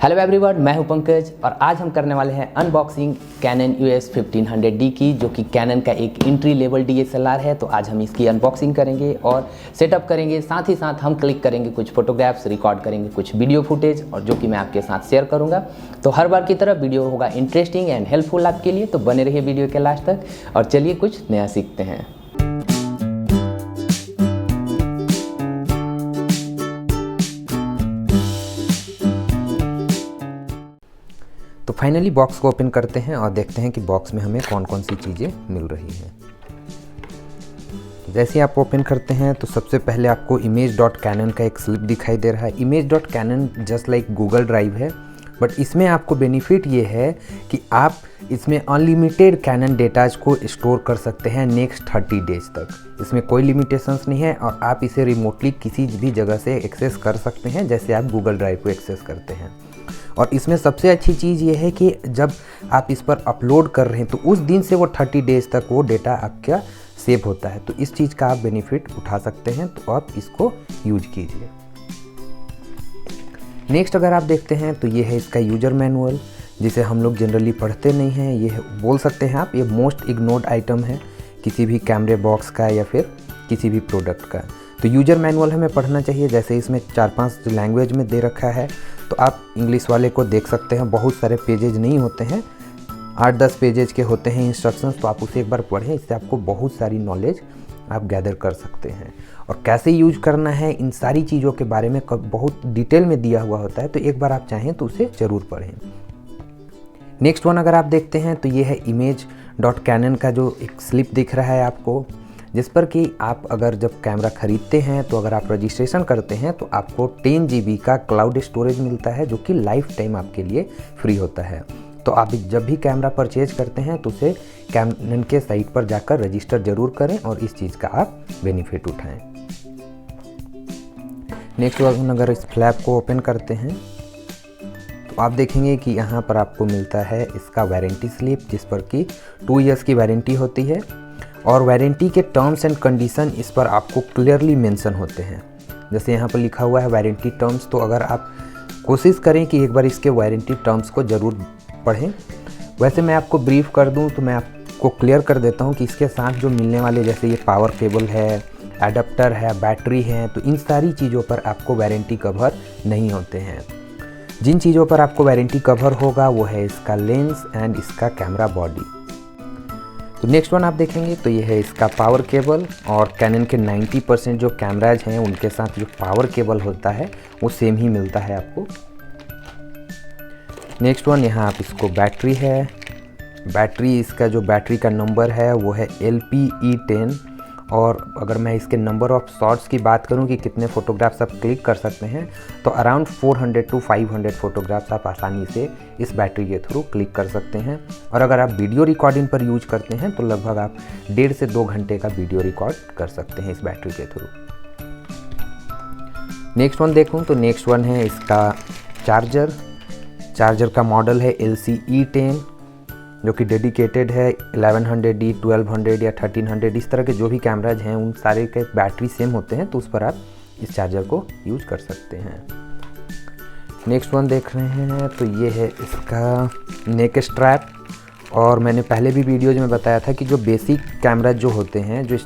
Hello everyone, मैं हूं पंकज और आज हम करने वाले हैं अनबॉक्सिंग कैनन EOS 1500D की, जो कि कैनन का एक एंट्री लेवल DSLR है। तो आज हम इसकी अनबॉक्सिंग करेंगे और सेटअप करेंगे, साथ ही साथ हम क्लिक करेंगे कुछ फोटोग्राफ्स, रिकॉर्ड करेंगे कुछ वीडियो फुटेज, और जो कि मैं आपके साथ शेयर करूंगा। तो हर बार की तरह वीडियो होगा इंटरेस्टिंग एंड हेल्पफुल आपके लिए, तो बने रहिए वीडियो के लास्ट तक और चलिए कुछ नया सीखते हैं। तो फाइनली बॉक्स को ओपन करते हैं और देखते हैं कि बॉक्स में हमें कौन कौन सी चीज़ें मिल रही हैं। जैसे आप ओपन करते हैं तो सबसे पहले आपको image.canon का एक स्लिप दिखाई दे रहा है। image.canon just like Google drive है, बट इसमें आपको बेनिफिट ये है कि आप इसमें अनलिमिटेड कैनन डेटाज को स्टोर कर सकते हैं नेक्स्ट 30 डेज तक। इसमें कोई लिमिटेशंस नहीं है और आप इसे रिमोटली किसी भी जगह से एक्सेस कर सकते हैं, जैसे आप गूगल ड्राइव को एक्सेस करते हैं। और इसमें सबसे अच्छी चीज़ ये है कि जब आप इस पर अपलोड कर रहे हैं तो उस दिन से वो 30 डेज तक वो डेटा आपका सेव होता है। तो इस चीज़ का आप बेनिफिट उठा सकते हैं, तो आप इसको यूज कीजिए। नेक्स्ट अगर आप देखते हैं तो ये है इसका यूजर मैनुअल, जिसे हम लोग जनरली पढ़ते नहीं हैं। ये बोल सकते हैं आप, ये मोस्ट इग्नोर्ड आइटम है किसी भी कैमरे बॉक्स का या फिर किसी भी प्रोडक्ट का। तो यूजर मैनुअल हमें पढ़ना चाहिए। जैसे इसमें 4-5 लैंग्वेज में दे रखा है, तो आप इंग्लिश वाले को देख सकते हैं। बहुत सारे पेजेज नहीं होते हैं, 8-10 पेजेज के होते हैं इंस्ट्रक्शंस, तो आप उसे एक बार पढ़ें। इससे आपको बहुत सारी नॉलेज आप गैदर कर सकते हैं। और कैसे यूज करना है, इन सारी चीज़ों के बारे में बहुत डिटेल में दिया हुआ होता है, तो एक बार आप चाहें तो उसे ज़रूर पढ़ें। नेक्स्ट वन अगर आप देखते हैं तो ये है image.canon का जो एक स्लिप दिख रहा है आपको, जिस पर कि आप अगर जब कैमरा ख़रीदते हैं तो अगर आप रजिस्ट्रेशन करते हैं तो आपको 10 GB का क्लाउड स्टोरेज मिलता है, जो कि लाइफ टाइम आपके लिए फ्री होता है। तो आप जब भी कैमरा परचेज करते हैं तो उसे कैनन के साइट पर जाकर रजिस्टर ज़रूर करें और इस चीज़ का आप बेनिफिट उठाएं। नेक्स्ट अगर इस फ्लैप को ओपन करते हैं तो आप देखेंगे कि यहाँ पर आपको मिलता है इसका वारंटी स्लिप, जिस पर कि 2 ईयर्स की वारंटी होती है। और वारंटी के टर्म्स एंड कंडीशन इस पर आपको क्लियरली मेंशन होते हैं। जैसे यहाँ पर लिखा हुआ है वारंटी टर्म्स, तो अगर आप कोशिश करें कि एक बार इसके वारंटी टर्म्स को ज़रूर पढ़ें। वैसे मैं आपको ब्रीफ कर दूं तो मैं आपको क्लियर कर देता हूँ कि इसके साथ जो मिलने वाले, जैसे ये पावर केबल है, एडाप्टर है, बैटरी है, तो इन सारी चीज़ों पर आपको वारंटी कवर नहीं होते हैं। जिन चीज़ों पर आपको वारंटी कवर होगा वो है इसका लेंस एंड इसका कैमरा बॉडी। तो नेक्स्ट वन आप देखेंगे तो ये है इसका पावर केबल, और कैनन के 90% जो कैमराज हैं उनके साथ जो पावर केबल होता है वो सेम ही मिलता है आपको। नेक्स्ट वन यहाँ आप इसको बैटरी है, बैटरी इसका जो बैटरी का नंबर है वो है LPE10। और अगर मैं इसके नंबर ऑफ शॉट्स की बात करूं कि कितने फ़ोटोग्राफ्स आप क्लिक कर सकते हैं, तो अराउंड 400 to 500 फ़ोटोग्राफ्स आप आसानी से इस बैटरी के थ्रू क्लिक कर सकते हैं। और अगर आप वीडियो रिकॉर्डिंग पर यूज करते हैं तो लगभग आप 1.5 से 2 घंटे का वीडियो रिकॉर्ड कर सकते हैं इस बैटरी के थ्रू। नेक्स्ट वन देखूँ तो नेक्स्ट वन है इसका चार्जर का मॉडल है LCE10, जो कि डेडिकेटेड है 1100D, 1200 या 1300, इस तरह के जो भी कैमराज हैं उन सारे के बैटरी सेम होते हैं, तो उस पर आप इस चार्जर को यूज कर सकते हैं। नेक्स्ट वन देख रहे हैं तो ये है इसका नेक स्ट्रैप। और मैंने पहले भी वीडियोज में बताया था कि जो बेसिक कैमराज जो होते हैं, जो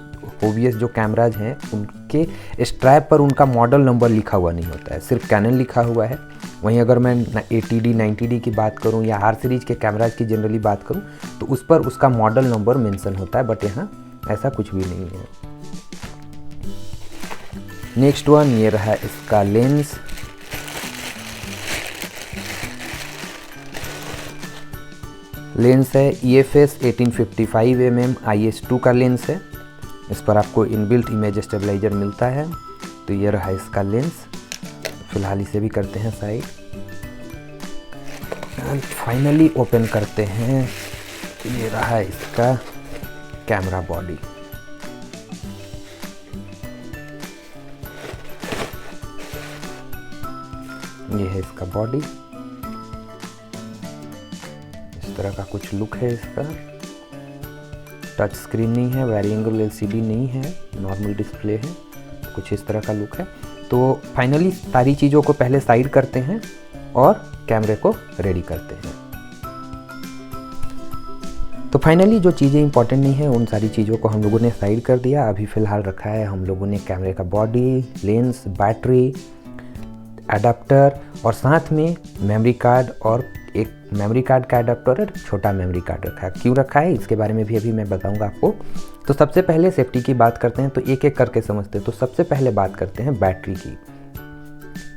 ओबीएस जो कैमराज हैं, उनके स्ट्रैप पर उनका मॉडल नंबर लिखा हुआ नहीं होता है, सिर्फ कैनन लिखा हुआ है। वहीं अगर मैं 80D 90D की बात करूं या R सीरीज के कैमराज की जनरली बात करूं तो उस पर उसका मॉडल नंबर मेंशन होता है, बट यहाँ ऐसा कुछ भी नहीं है। नेक्स्ट वन ये रहा इसका लेंस। लेंस है EFS 1855mm IS2 का लेंस है। इस पर आपको इनबिल्ट इमेज स्टेबलाइजर मिलता है। तो ये रहा इसका लेंस। फिलहाल इसे भी करते हैं साइड एंड फाइनली ओपन करते हैं। ये रहा इसका कैमरा बॉडी। ये है इसका बॉडी, इस तरह का कुछ लुक है इसका। टच स्क्रीन नहीं है, वेरिएबल LCD नहीं है, नॉर्मल डिस्प्ले है, कुछ इस तरह का लुक है। तो फाइनली सारी चीज़ों को पहले साइड करते हैं और कैमरे को रेडी करते हैं। तो फाइनली जो चीज़ें इंपॉर्टेंट नहीं है उन सारी चीज़ों को हम लोगों ने साइड कर दिया। अभी फ़िलहाल रखा है हम लोगों ने कैमरे का बॉडी, लेंस, बैटरी, एडाप्टर और साथ में मेमोरी कार्ड और एक मेमोरी कार्ड का एडाप्टर और छोटा मेमोरी कार्ड रखा है। क्यों रखा है इसके बारे में भी अभी मैं बताऊंगा आपको। तो सबसे पहले सेफ्टी की बात करते हैं, तो एक एक करके समझते हैं। तो सबसे पहले बात करते हैं बैटरी की।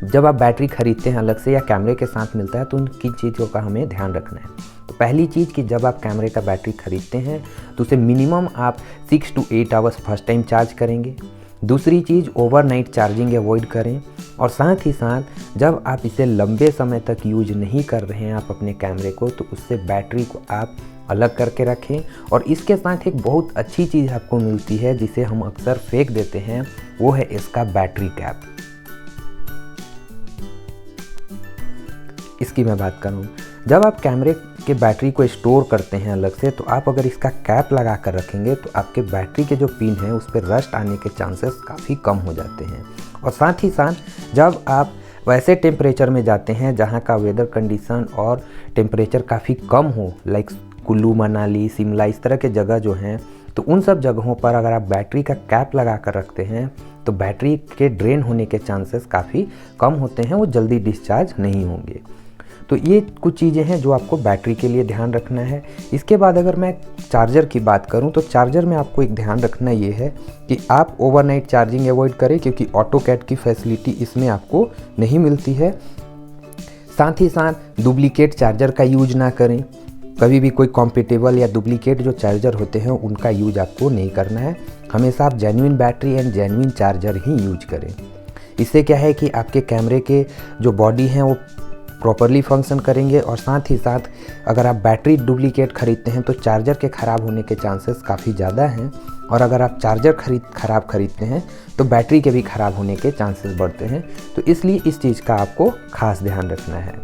जब आप बैटरी खरीदते हैं अलग से या कैमरे के साथ मिलता है तो उन किन चीज़ों का हमें ध्यान रखना है। तो पहली चीज़ कि जब आप कैमरे का बैटरी खरीदते हैं तो उसे मिनिमम आप 6 to 8 hours first time charge करेंगे। दूसरी चीज़, ओवरनाइट चार्जिंग अवॉइड करें। और साथ ही साथ जब आप इसे लंबे समय तक यूज नहीं कर रहे हैं आप अपने कैमरे को, तो उससे बैटरी को आप अलग करके रखें। और इसके साथ एक बहुत अच्छी चीज़ आपको मिलती है जिसे हम अक्सर फेंक देते हैं, वो है इसका बैटरी कैप। इसकी मैं बात करूँ, जब आप कैमरे के बैटरी को स्टोर करते हैं अलग से, तो आप अगर इसका कैप लगा कर रखेंगे तो आपके बैटरी के जो पिन है उस पर रस्ट आने के चांसेस काफ़ी कम हो जाते हैं। और साथ ही साथ जब आप वैसे टेम्परेचर में जाते हैं जहाँ का वेदर कंडीशन और टेम्परेचर काफ़ी कम हो, लाइक कुल्लू मनाली, शिमला, इस तरह के जगह जो हैं, तो उन सब जगहों पर अगर आप बैटरी का कैप लगा कर रखते हैं तो बैटरी के ड्रेन होने के चांसेस काफ़ी कम होते हैं, वो जल्दी डिस्चार्ज नहीं होंगे। तो ये कुछ चीज़ें हैं जो आपको बैटरी के लिए ध्यान रखना है। इसके बाद अगर मैं चार्जर की बात करूं तो चार्जर में आपको एक ध्यान रखना ये है कि आप ओवरनाइट चार्जिंग अवॉइड करें, क्योंकि ऑटोकैट की फैसिलिटी इसमें आपको नहीं मिलती है। साथ ही साथ डुप्लीकेट चार्जर का यूज ना करें। कभी भी कोई कॉम्पेटेबल या डुप्लीकेट जो चार्जर होते हैं उनका यूज आपको नहीं करना है। हमेशा आप genuine battery and genuine charger he use करें। इससे क्या है कि आपके कैमरे के जो बॉडी हैं वो प्रॉपरली फंक्शन करेंगे। और साथ ही साथ अगर आप बैटरी डुप्लीकेट खरीदते हैं तो चार्जर के ख़राब होने के चांसेस काफ़ी ज़्यादा हैं। और अगर आप चार्जर ख़राब खरीदते हैं तो बैटरी के भी ख़राब होने के चांसेस बढ़ते हैं। तो इसलिए इस चीज़ का आपको खास ध्यान रखना है।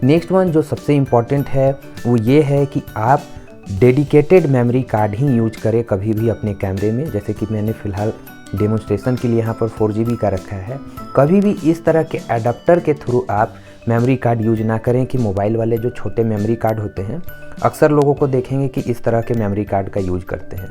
नेक्स्ट वन जो सबसे इम्पॉर्टेंट है वो ये है कि आप डेडिकेटेड मेमोरी कार्ड ही यूज करें कभी भी अपने कैमरे में। जैसे कि मैंने फ़िलहाल डेमोन्स्ट्रेशन के लिए यहाँ पर 4 GB का रखा है। कभी भी इस तरह के एडाप्टर के थ्रू आप मेमोरी कार्ड यूज ना करें कि मोबाइल वाले जो छोटे मेमोरी कार्ड होते हैं, अक्सर लोगों को देखेंगे कि इस तरह के मेमोरी कार्ड का यूज करते हैं।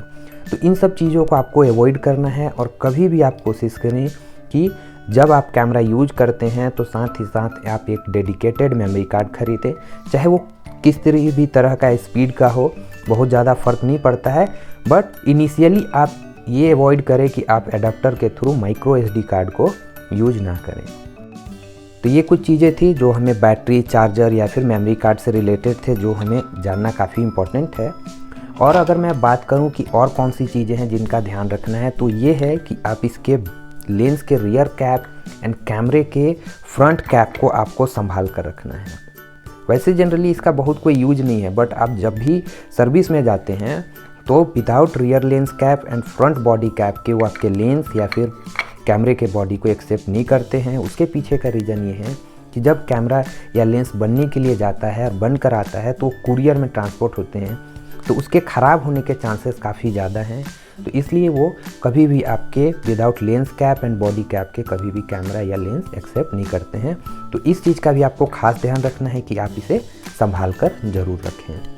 तो इन सब चीज़ों को आपको अवॉइड करना है। और कभी भी आप कोशिश करें कि जब आप कैमरा यूज करते हैं तो साथ ही साथ आप एक डेडिकेटेड मेमोरी कार्ड खरीदें, चाहे वो किस भी तरह का स्पीड का हो, बहुत ज़्यादा फ़र्क नहीं पड़ता है। बट इनिशियली आप ये अवॉइड करें कि आप एडाप्टर के थ्रू माइक्रो SD कार्ड को यूज ना करें। तो ये कुछ चीज़ें थी जो हमें बैटरी, चार्जर या फिर मेमोरी कार्ड से रिलेटेड थे, जो हमें जानना काफ़ी इम्पोर्टेंट है। और अगर मैं बात करूं कि और कौन सी चीज़ें हैं जिनका ध्यान रखना है, तो ये है कि आप इसके लेंस के रियर कैप एंड कैमरे के फ्रंट कैप को आपको संभाल कर रखना है। वैसे जनरली इसका बहुत कोई यूज नहीं है, बट आप जब भी सर्विस में जाते हैं तो without rear lens cap and front body cap के वो आपके लेंस या फिर कैमरे के बॉडी को एक्सेप्ट नहीं करते हैं। उसके पीछे का रीज़न ये है कि जब कैमरा या लेंस बनने के लिए जाता है और बन कर आता है तो कुरियर में ट्रांसपोर्ट होते हैं, तो उसके ख़राब होने के चांसेस काफ़ी ज़्यादा हैं। तो इसलिए वो कभी भी आपके without lens cap and body cap के कभी भी कैमरा या लेंस एक्सेप्ट नहीं करते हैं। तो इस चीज़ का भी आपको खास ध्यान रखना है कि आप इसे संभाल कर ज़रूर रखें।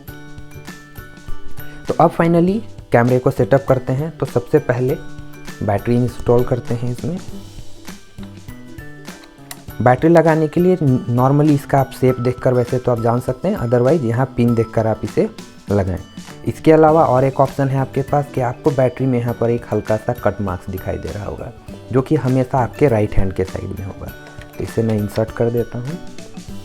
तो अब फाइनली कैमरे को सेटअप करते हैं। तो सबसे पहले बैटरी इंस्टॉल करते हैं। इसमें बैटरी लगाने के लिए नॉर्मली इसका आप शेप देखकर वैसे तो आप जान सकते हैं, अदरवाइज यहाँ पिन देखकर आप इसे लगाएं। इसके अलावा और एक ऑप्शन है आपके पास कि आपको बैटरी में यहाँ पर एक हल्का सा कट मार्क्स दिखाई दे रहा होगा, जो कि हमेशा आपके राइट हैंड के साइड में होगा। तो इसे मैं इंसर्ट कर देता हूँ।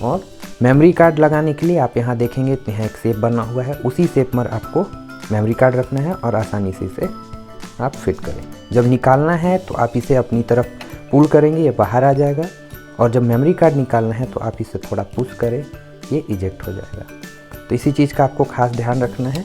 और मेमोरी कार्ड लगाने के लिए आप यहाँ देखेंगे तो यहाँ एक शेप बना हुआ है, उसी शेप में आपको मेमोरी कार्ड रखना है और आसानी से इसे आप फिट करें। जब निकालना है तो आप इसे अपनी तरफ पुल करेंगे, ये बाहर आ जाएगा। और जब मेमोरी कार्ड निकालना है तो आप इसे थोड़ा पुश करें, ये इजेक्ट हो जाएगा। तो इसी चीज़ का आपको खास ध्यान रखना है।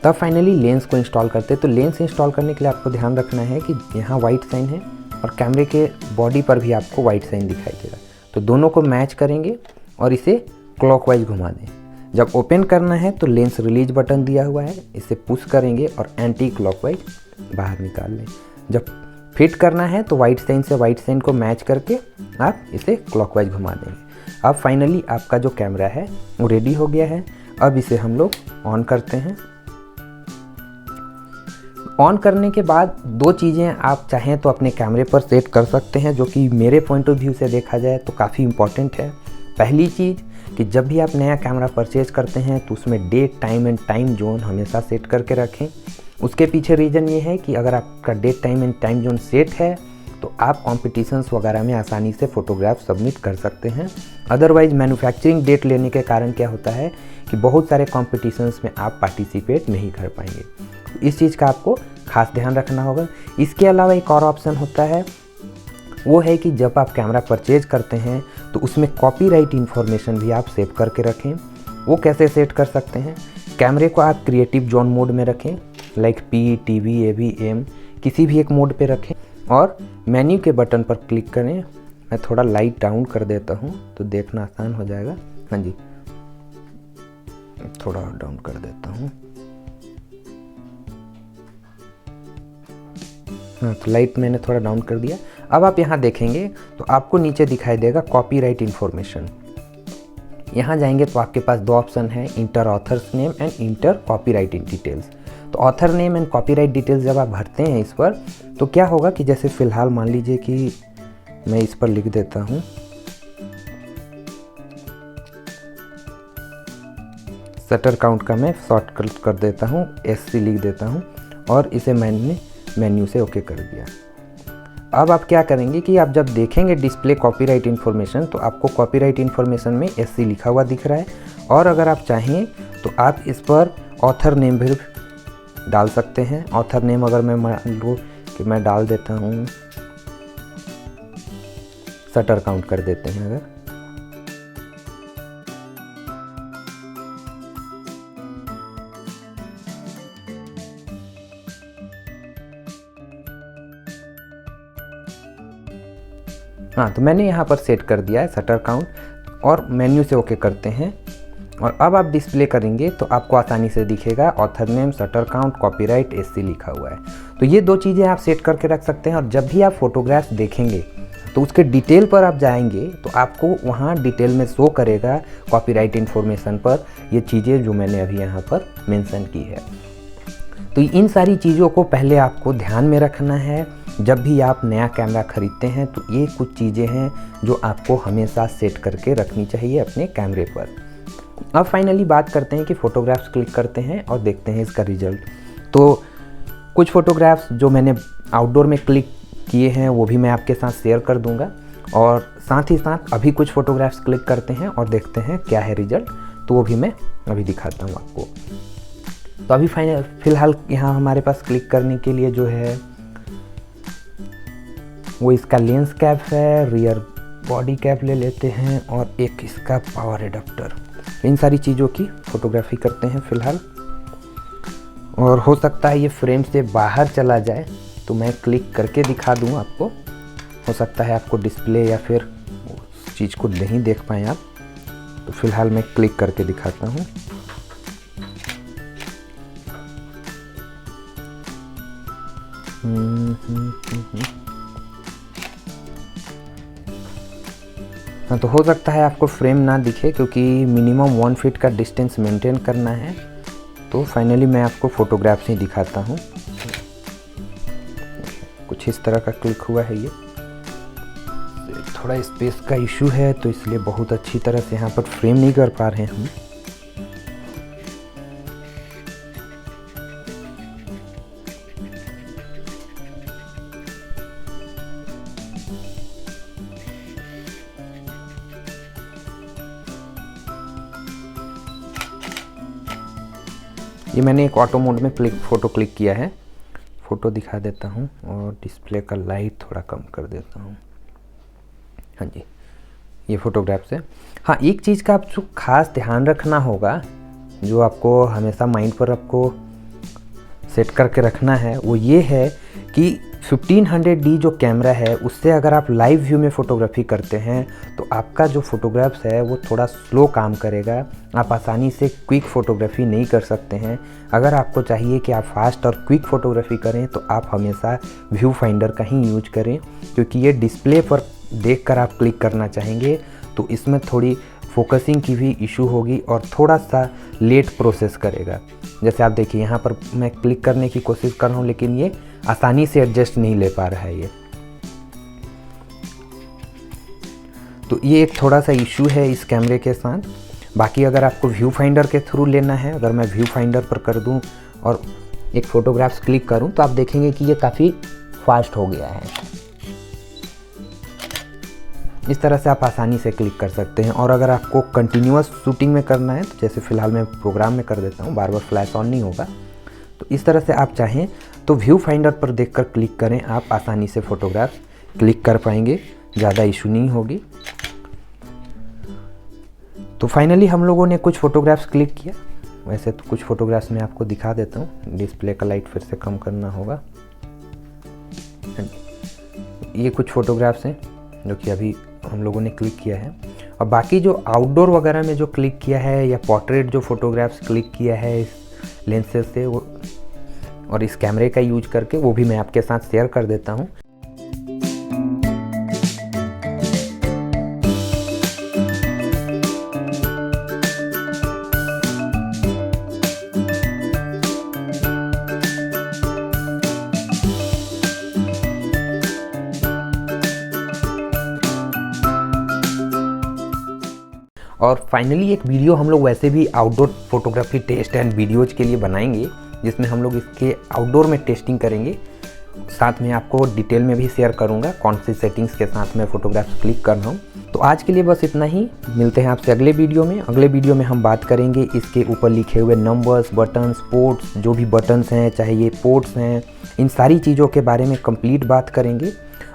तब फाइनली लेंस को इंस्टॉल करते हैं। तो लेंस इंस्टॉल करने के लिए आपको ध्यान रखना है कि यहाँ वाइट साइन है और कैमरे के बॉडी पर भी आपको वाइट साइन दिखाई देगा। तो दोनों को मैच करेंगे और इसे क्लॉकवाइज घुमा दें। जब ओपन करना है तो लेंस रिलीज बटन दिया हुआ है, इसे पुश करेंगे और एंटी क्लॉकवाइज बाहर निकाल लें। जब फिट करना है तो वाइट साइन से वाइट साइन को मैच करके आप इसे क्लॉकवाइज घुमा देंगे। अब फाइनली आपका जो कैमरा है वो रेडी हो गया है। अब इसे हम लोग ऑन करते हैं। ऑन करने के बाद दो चीज़ें आप चाहें तो अपने कैमरे पर सेट कर सकते हैं, जो कि मेरे पॉइंट ऑफ व्यू से देखा जाए तो काफ़ी इम्पॉर्टेंट है। पहली चीज़ कि जब भी आप नया कैमरा परचेज करते हैं तो उसमें date, time and time zone हमेशा सेट करके रखें। उसके पीछे रीज़न ये है कि अगर आपका date, time and time zone set है तो आप कॉम्पिटिशन्स वगैरह में आसानी से फ़ोटोग्राफ सबमिट कर सकते हैं। अदरवाइज़ मैन्युफैक्चरिंग डेट लेने के कारण क्या होता है कि बहुत सारे कॉम्पिटिशन्स में आप पार्टिसिपेट नहीं कर पाएंगे। इस चीज़ का आपको खास ध्यान रखना होगा। इसके अलावा एक और ऑप्शन होता है, वो है कि जब आप कैमरा परचेज करते हैं तो उसमें कॉपीराइट इन्फॉर्मेशन भी आप सेव करके रखें। वो कैसे सेट कर सकते हैं? कैमरे को आप क्रिएटिव जोन मोड में रखें, लाइक पी, टीवी, एवी, एम, किसी भी एक मोड पे रखें और मेन्यू के बटन पर क्लिक करें। मैं थोड़ा लाइट डाउन कर देता हूँ तो देखना आसान हो जाएगा। हाँ जी, थोड़ा डाउन कर देता हूँ। हाँ, तो लाइट मैंने थोड़ा डाउन कर दिया। अब आप यहाँ देखेंगे तो आपको नीचे दिखाई देगा कॉपीराइट इन्फॉर्मेशन। यहाँ जाएंगे तो आपके पास दो ऑप्शन है, enter author's name and enter copyright details. तो author name and copyright details जब आप भरते हैं इस पर तो क्या होगा कि जैसे फ़िलहाल मान लीजिए कि मैं इस पर लिख देता हूँ शटर काउंट का, मैं शॉर्टकट कर देता हूँ, SC लिख देता हूँ और इसे मैंने मेन्यू से ओके कर दिया। अब आप क्या करेंगे कि आप जब देखेंगे डिस्प्ले कॉपीराइट इन्फॉर्मेशन तो आपको कॉपीराइट इन्फॉर्मेशन में SC लिखा हुआ दिख रहा है। और अगर आप चाहें तो आप इस पर ऑथर नेम भी डाल सकते हैं। ऑथर नेम अगर मैं मान लूँ कि मैं डाल देता हूँ, शटर काउंट कर देते हैं अगर, हाँ, तो मैंने यहाँ पर सेट कर दिया है शटर काउंट और मेन्यू से ओके करते हैं। और अब आप डिस्प्ले करेंगे तो आपको आसानी से दिखेगा author name, shutter count, copyright, SC लिखा हुआ है। तो ये दो चीज़ें आप सेट करके रख सकते हैं और जब भी आप फोटोग्राफ्स देखेंगे तो उसके डिटेल पर आप जाएंगे तो आपको वहाँ डिटेल में शो करेगा कॉपीराइट इन्फॉर्मेशन पर ये चीज़ें जो मैंने अभी यहाँ पर मेंशन की है। तो इन सारी चीज़ों को पहले आपको ध्यान में रखना है। जब भी आप नया कैमरा खरीदते हैं तो ये कुछ चीज़ें हैं जो आपको हमेशा सेट करके रखनी चाहिए अपने कैमरे पर। अब फाइनली बात करते हैं कि फ़ोटोग्राफ्स क्लिक करते हैं और देखते हैं इसका रिज़ल्ट। तो कुछ फ़ोटोग्राफ्स जो मैंने आउटडोर में क्लिक किए हैं वो भी मैं आपके साथ शेयर कर दूंगा और साथ ही साथ अभी कुछ फ़ोटोग्राफ्स क्लिक करते हैं और देखते हैं क्या है रिज़ल्ट, तो वो भी मैं अभी दिखाता हूँ आपको। तो अभी फ़िलहाल यहाँ हमारे पास क्लिक करने के लिए जो है वो इसका लेंस कैप है, रियर बॉडी कैप ले लेते हैं और एक इसका पावर एडाप्टर। इन सारी चीज़ों की फ़ोटोग्राफी करते हैं फ़िलहाल। और हो सकता है ये फ्रेम से बाहर चला जाए तो मैं क्लिक करके दिखा दूँ आपको। हो सकता है आपको डिस्प्ले या फिर उस चीज़ को नहीं देख पाएँ आप, तो फ़िलहाल मैं क्लिक करके दिखाता हूँ। हाँ, तो हो सकता है आपको फ्रेम ना दिखे क्योंकि मिनिमम 1 फीट का डिस्टेंस मेंटेन करना है। तो फाइनली मैं आपको फ़ोटोग्राफ्स ही दिखाता हूँ। कुछ इस तरह का क्लिक हुआ है। ये थोड़ा स्पेस का इशू है तो इसलिए बहुत अच्छी तरह से यहाँ पर फ्रेम नहीं कर पा रहे हैं हम। ये मैंने एक ऑटो मोड में फ़ोटो क्लिक किया है। फ़ोटो दिखा देता हूँ और डिस्प्ले का लाइट थोड़ा कम कर देता हूँ। हाँ जी, ये फ़ोटोग्राफ्स है। हाँ, एक चीज़ का आपको खास ध्यान रखना होगा, जो आपको हमेशा माइंड पर आपको सेट करके रखना है, वो ये है कि 1500D जो कैमरा है उससे अगर आप लाइव व्यू में फ़ोटोग्राफी करते हैं तो आपका जो फ़ोटोग्राफ्स है वो थोड़ा स्लो काम करेगा, आप आसानी से क्विक फ़ोटोग्राफी नहीं कर सकते हैं। अगर आपको चाहिए कि आप फास्ट और क्विक फ़ोटोग्राफी करें तो आप हमेशा व्यू फाइंडर का ही यूज करें, क्योंकि ये डिस्प्ले पर देखकर आप क्लिक करना चाहेंगे तो इसमें थोड़ी फोकसिंग की भी इशू होगी और थोड़ा सा लेट प्रोसेस करेगा। जैसे आप देखिए यहाँ पर मैं क्लिक करने की कोशिश कर रहा हूँ लेकिन ये आसानी से एडजस्ट नहीं ले पा रहा है ये, तो ये एक थोड़ा सा इशू है इस कैमरे के साथ। बाकी अगर आपको व्यू फाइंडर के थ्रू लेना है, अगर मैं व्यू फाइंडर पर कर दूं और एक फ़ोटोग्राफ्स क्लिक करूं तो आप देखेंगे कि ये काफ़ी फास्ट हो गया है। इस तरह से आप आसानी से क्लिक कर सकते हैं। और अगर आपको कंटिन्यूअस शूटिंग में करना है तो जैसे फ़िलहाल मैं प्रोग्राम में कर देता हूँ, बार बार फ्लैश ऑन नहीं होगा, तो इस तरह से आप चाहें तो व्यू फाइंडर पर देखकर क्लिक करें, आप आसानी से फ़ोटोग्राफ क्लिक कर पाएंगे, ज़्यादा इशू नहीं होगी। तो फाइनली हम लोगों ने कुछ फ़ोटोग्राफ्स क्लिक किया। वैसे तो कुछ फ़ोटोग्राफ्स मैं आपको दिखा देता हूँ, डिस्प्ले का लाइट फिर से कम करना होगा। ये कुछ फ़ोटोग्राफ्स हैं जो कि अभी हम लोगों ने क्लिक किया है, और बाकी जो आउटडोर वगैरह में जो क्लिक किया है या पोर्ट्रेट जो फ़ोटोग्राफ्स क्लिक किया है इस लेंसेज से वो और इस कैमरे का यूज करके, वो भी मैं आपके साथ शेयर कर देता हूँ। और फाइनली एक वीडियो हम लोग वैसे भी outdoor photography test and videos के लिए बनाएंगे, जिसमें हम लोग इसके आउटडोर में टेस्टिंग करेंगे। साथ में आपको डिटेल में भी शेयर करूंगा कौन सी सेटिंग्स के साथ मैं फ़ोटोग्राफ्स क्लिक कर रहा हूँ। तो आज के लिए बस इतना ही, मिलते हैं आपसे अगले वीडियो में। अगले वीडियो में हम बात करेंगे इसके ऊपर लिखे हुए नंबर्स, बटन्स, पोर्ट्स, जो भी बटन्स हैं चाहे ये पोर्ट्स हैं, इन सारी चीज़ों के बारे में कंप्लीट बात करेंगे।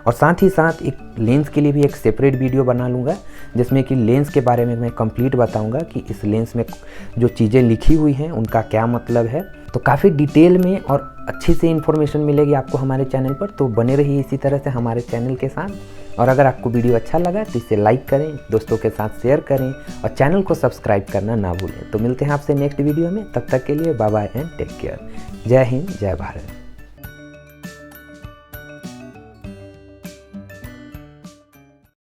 और साथ ही साथ एक लेंस के लिए भी एक सेपरेट वीडियो बना लूँगा, जिसमें कि लेंस के बारे में मैं कंप्लीट बताऊँगा कि इस लेंस में जो चीज़ें लिखी हुई हैं उनका क्या मतलब है। तो काफ़ी डिटेल में और अच्छी से इन्फॉर्मेशन मिलेगी आपको हमारे चैनल पर, तो बने रहिए इसी तरह से हमारे चैनल के साथ। और अगर आपको वीडियो अच्छा लगा तो इसे लाइक करें, दोस्तों के साथ शेयर करें और चैनल को सब्सक्राइब करना ना भूलें। तो मिलते हैं आपसे नेक्स्ट वीडियो में, तब तक के लिए bye bye and take care. जय हिंद, जय भारत।